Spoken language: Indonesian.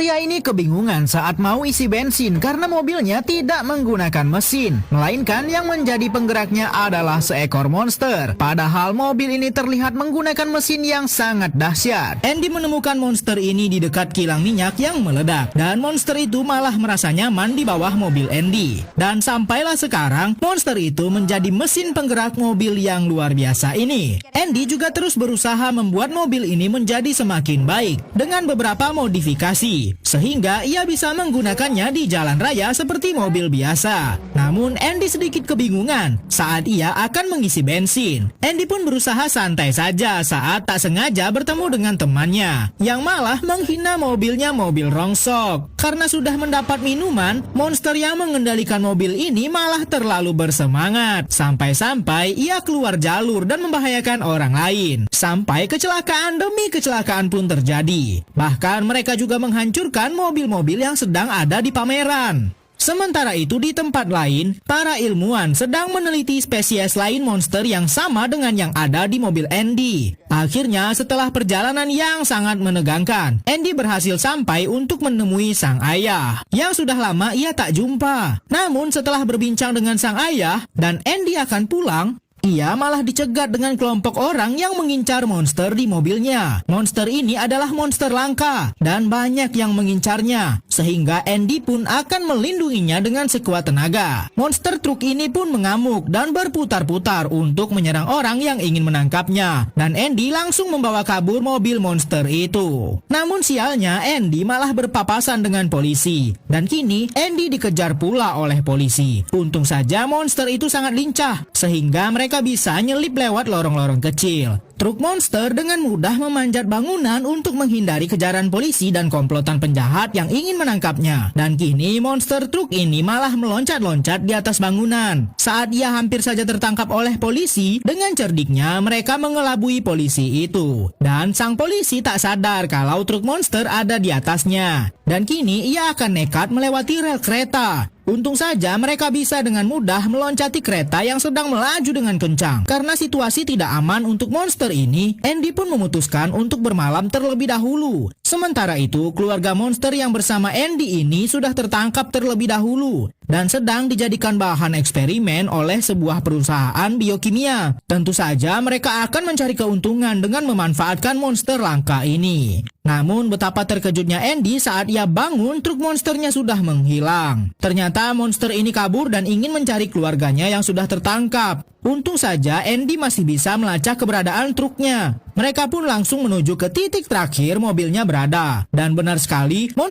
Pria ini kebingungan saat mau isi bensin karena mobilnya tidak menggunakan mesin, melainkan yang menjadi penggeraknya adalah seekor monster. Padahal mobil ini terlihat menggunakan mesin yang sangat dahsyat. Andy menemukan monster ini di dekat kilang minyak yang meledak, dan monster itu malah merasa nyaman di bawah mobil Andy. Dan sampailah sekarang, monster itu menjadi mesin penggerak mobil yang luar biasa ini. Andy juga terus berusaha membuat mobil ini menjadi semakin baik dengan beberapa modifikasi, sehingga ia bisa menggunakannya di jalan raya seperti mobil biasa. Namun Andy sedikit kebingungan saat ia akan mengisi bensin. Andy pun berusaha santai saja saat tak sengaja bertemu dengan temannya yang malah menghina mobilnya mobil rongsok. Karena sudah mendapat minuman, monster yang mengendalikan mobil ini malah terlalu bersemangat. Sampai-sampai ia keluar jalur dan membahayakan orang lain. Sampai kecelakaan demi kecelakaan pun terjadi. Bahkan mereka juga menghancurkan mobil-mobil yang sedang ada di pameran. Sementara itu di tempat lain, para ilmuwan sedang meneliti spesies lain monster yang sama dengan yang ada di mobil Andy. Akhirnya setelah perjalanan yang sangat menegangkan, Andy berhasil sampai untuk menemui sang ayah yang sudah lama ia tak jumpa. Namun setelah berbincang dengan sang ayah dan Andy akan pulang, ia malah dicegat dengan kelompok orang yang mengincar monster di mobilnya. Monster ini adalah monster langka dan banyak yang mengincarnya, sehingga Andy pun akan melindunginya dengan sekuat tenaga. Monster truk ini pun mengamuk dan berputar-putar untuk menyerang orang yang ingin menangkapnya, dan Andy langsung membawa kabur mobil monster itu. Namun sialnya Andy malah berpapasan dengan polisi, dan kini Andy dikejar pula oleh polisi. Untung saja monster itu sangat lincah, sehingga mereka bisa nyelip lewat lorong-lorong kecil. Truk monster dengan mudah memanjat bangunan untuk menghindari kejaran polisi dan komplotan penjahat yang ingin menangkapnya. Dan kini monster truk ini malah meloncat-loncat di atas bangunan. Saat ia hampir saja tertangkap oleh polisi, dengan cerdiknya mereka mengelabui polisi itu. Dan sang polisi tak sadar kalau truk monster ada di atasnya. Dan kini ia akan nekat melewati rel kereta. Untung saja mereka bisa dengan mudah meloncati kereta yang sedang melaju dengan kencang. Karena situasi tidak aman untuk monster ini, Andy pun memutuskan untuk bermalam terlebih dahulu. Sementara itu, keluarga monster yang bersama Andy ini sudah tertangkap terlebih dahulu dan sedang dijadikan bahan eksperimen oleh sebuah perusahaan biokimia. Tentu saja mereka akan mencari keuntungan dengan memanfaatkan monster langka ini. Namun betapa terkejutnya Andy saat ia bangun truk monsternya sudah menghilang. Ternyata monster ini kabur dan ingin mencari keluarganya yang sudah tertangkap. Untung saja Andy masih bisa melacak keberadaan truknya. Mereka pun langsung menuju ke titik terakhir mobilnya berada. Dan benar sekali,